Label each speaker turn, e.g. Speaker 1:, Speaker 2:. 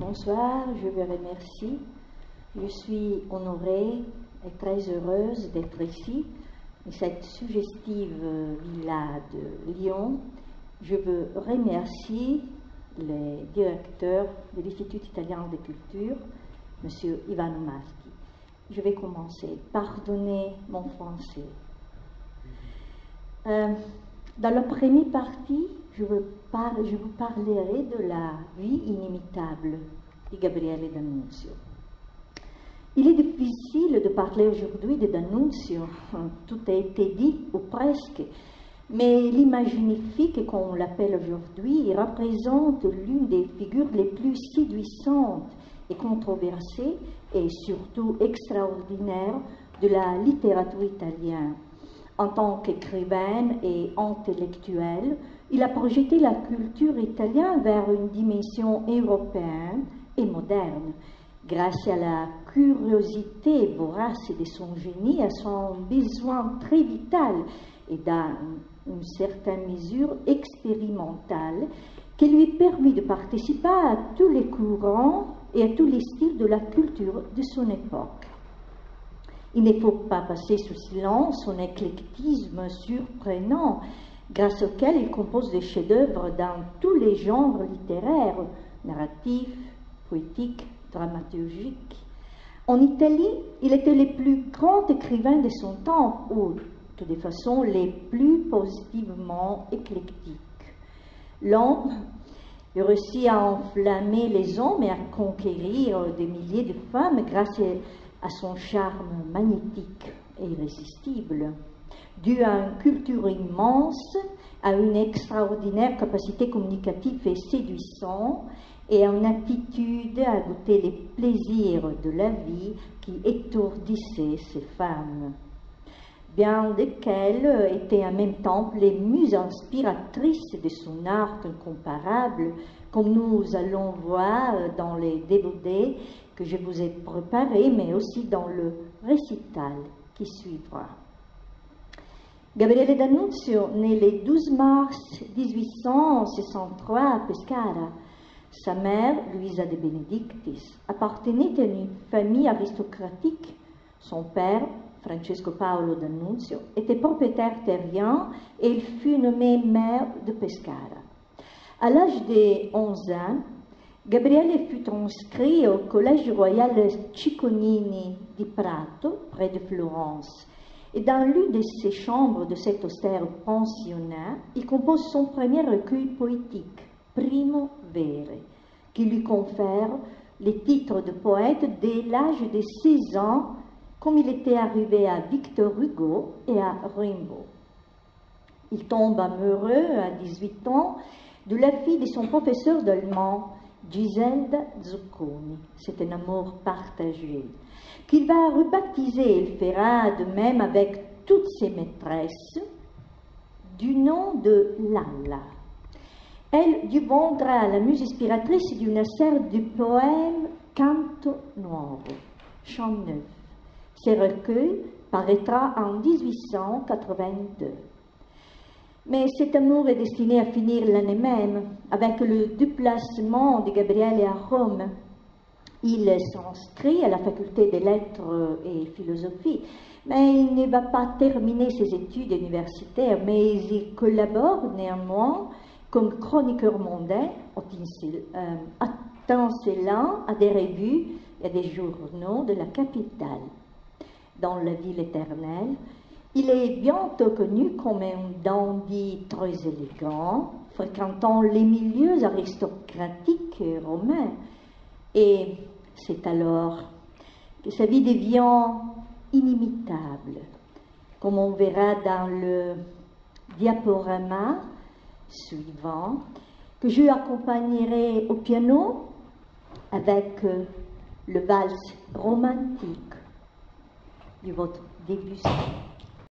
Speaker 1: Bonsoir, je vous remercie. Je suis honorée et très heureuse d'être ici, dans cette suggestive villa de Lyon. Je veux remercier le directeur de l'Institut italien de culture, M. Ivano Marchi. Je vais commencer. Pardonnez mon français. Dans la première partie, je vous parlerai de la vie inimitable de Gabriele D'Annunzio. Il est difficile de parler aujourd'hui de D'Annunzio, tout a été dit, ou presque, mais l'image magnifique, comme on l'appelle aujourd'hui, représente l'une des figures les plus séduisantes et controversées, et surtout extraordinaires, de la littérature italienne. En tant qu'écrivaine et intellectuelle, il a projeté la culture italienne vers une dimension européenne et moderne, grâce à la curiosité vorace de son génie, à son besoin très vital et dans une certaine mesure expérimentale, qui lui permit de participer à tous les courants et à tous les styles de la culture de son époque. Il ne faut pas passer sous silence son éclectisme surprenant, grâce auquel il compose des chefs-d'œuvre dans tous les genres littéraires, narratifs, poétiques, dramaturgiques. En Italie, il était le plus grand écrivain de son temps, ou de toute façon les plus positivement éclectiques. L'homme réussit à enflammer les hommes et à conquérir des milliers de femmes grâce à son charme magnétique et irrésistible, dû à une culture immense, à une extraordinaire capacité communicative et séduisante, et à une aptitude à goûter les plaisirs de la vie qui étourdissaient ces femmes, bien qu'elles étaient en même temps les muses inspiratrices de son art incomparable, comme nous allons voir dans les débordés que je vous ai préparés, mais aussi dans le récital qui suivra. Gabriele D'Annunzio naît le 12 mars 1863 à Pescara. Sa mère, Luisa de Benedictis, appartenait à une famille aristocratique. Son père, Francesco Paolo D'Annunzio, était propriétaire terrien et il fut nommé maire de Pescara. À l'âge de 11 ans, Gabriele fut inscrit au Collège royal Cicconini di Prato, près de Florence. Et dans l'une de ses chambres de cet austère pensionnat, il compose son premier recueil poétique, Primo Vere, qui lui confère les titres de poète dès l'âge de 16 ans, comme il était arrivé à Victor Hugo et à Rimbaud. Il tombe amoureux à 18 ans de la fille de son professeur d'allemand, Giselda Zucconi. C'est un amour partagé, qu'il va rebaptiser. Il fera de même avec toutes ses maîtresses, du nom de Lalla. Elle deviendra la muse inspiratrice d'une série de poèmes Canto Nuovo, Chant neuf. Ce recueil paraîtra en 1882. Mais cet amour est destiné à finir l'année même, avec le déplacement de Gabriele à Rome. Il s'inscrit à la faculté des lettres et philosophie, mais il ne va pas terminer ses études universitaires, mais il collabore néanmoins comme chroniqueur mondain, étincelant à des revues et à des journaux de la capitale. Dans la ville éternelle, il est bientôt connu comme un dandy très élégant, fréquentant les milieux aristocratiques romains. Et c'est alors que sa vie devient inimitable, comme on verra dans le diaporama suivant, que je accompagnerai au piano avec le valse romantique de votre Debussy.